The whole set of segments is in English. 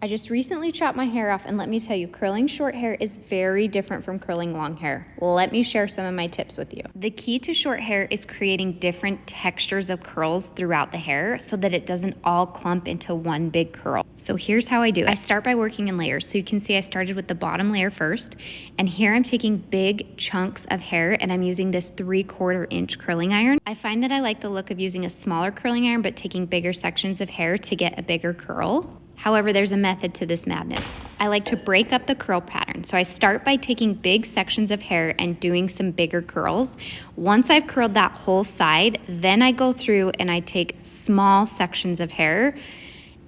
I just recently chopped my hair off, and let me tell you, curling short hair is very different from curling long hair. Let me share some of my tips with you. The key to short hair is creating different textures of curls throughout the hair so that it doesn't all clump into one big curl. So here's how I do it. I start by working in layers. So you can see I started with the bottom layer first, and here I'm taking big chunks of hair and I'm using this 3/4 inch curling iron. I find that I like the look of using a smaller curling iron but taking bigger sections of hair to get a bigger curl. However, there's a method to this madness. I like to break up the curl pattern. So I start by taking big sections of hair and doing some bigger curls. Once I've curled that whole side, then I go through and I take small sections of hair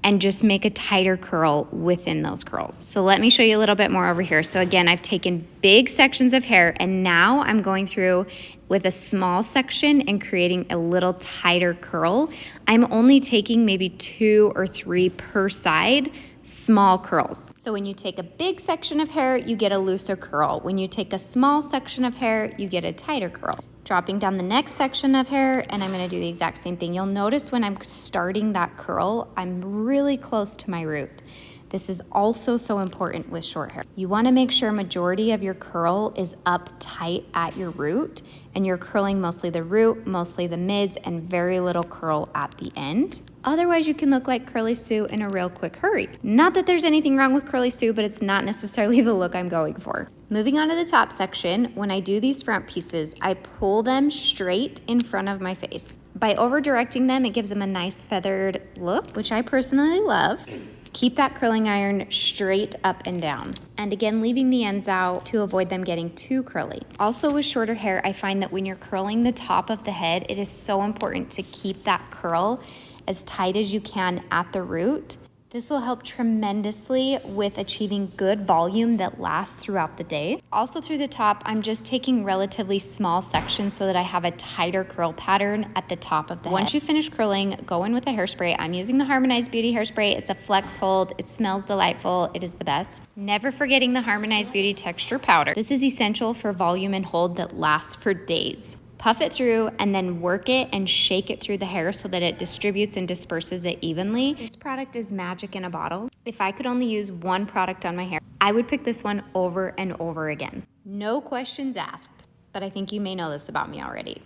and just make a tighter curl within those curls. So let me show you a little bit more over here. So again, I've taken big sections of hair and now I'm going through with a small section and creating a little tighter curl. I'm only taking maybe 2 or 3 per side, small curls. So when you take a big section of hair, you get a looser curl. When you take a small section of hair, you get a tighter curl. Dropping down the next section of hair, and I'm gonna do the exact same thing. You'll notice when I'm starting that curl, I'm really close to my root. This is also so important with short hair. You wanna make sure majority of your curl is up tight at your root, and you're curling mostly the root, mostly the mids, and very little curl at the end. Otherwise, you can look like Curly Sue in a real quick hurry. Not that there's anything wrong with Curly Sue, but it's not necessarily the look I'm going for. Moving on to the top section, when I do these front pieces, I pull them straight in front of my face. By over-directing them, it gives them a nice feathered look, which I personally love. Keep that curling iron straight up and down. And again, leaving the ends out to avoid them getting too curly. Also with shorter hair, I find that when you're curling the top of the head, it is so important to keep that curl as tight as you can at the root. This will help tremendously with achieving good volume that lasts throughout the day. Also through the top, I'm just taking relatively small sections so that I have a tighter curl pattern at the top of the head. Once you finish curling, go in with a hairspray. I'm using the Harmonized Beauty hairspray. It's a flex hold. It smells delightful. It is the best. Never forgetting the Harmonized Beauty texture powder. This is essential for volume and hold that lasts for days. Puff it through and then work it and shake it through the hair so that it distributes and disperses it evenly. This product is magic in a bottle. If I could only use one product on my hair, I would pick this one over and over again. No questions asked. But I think you may know this about me already.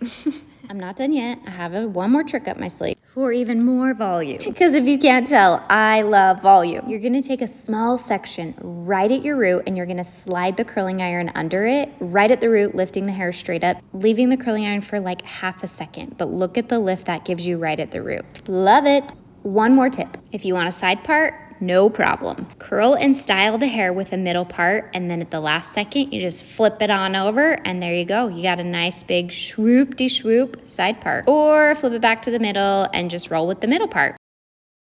I'm not done yet. I have one more trick up my sleeve for even more volume. Because if you can't tell, I love volume. You're gonna take a small section right at your root and you're gonna slide the curling iron under it, right at the root, lifting the hair straight up, leaving the curling iron for like half a second. But look at the lift that gives you right at the root. Love it. One more tip. If you want a side part, no problem. Curl and style the hair with a middle part, and then at the last second, you just flip it on over, and there you go. You got a nice big swoop-de-swoop side part. Or flip it back to the middle and just roll with the middle part.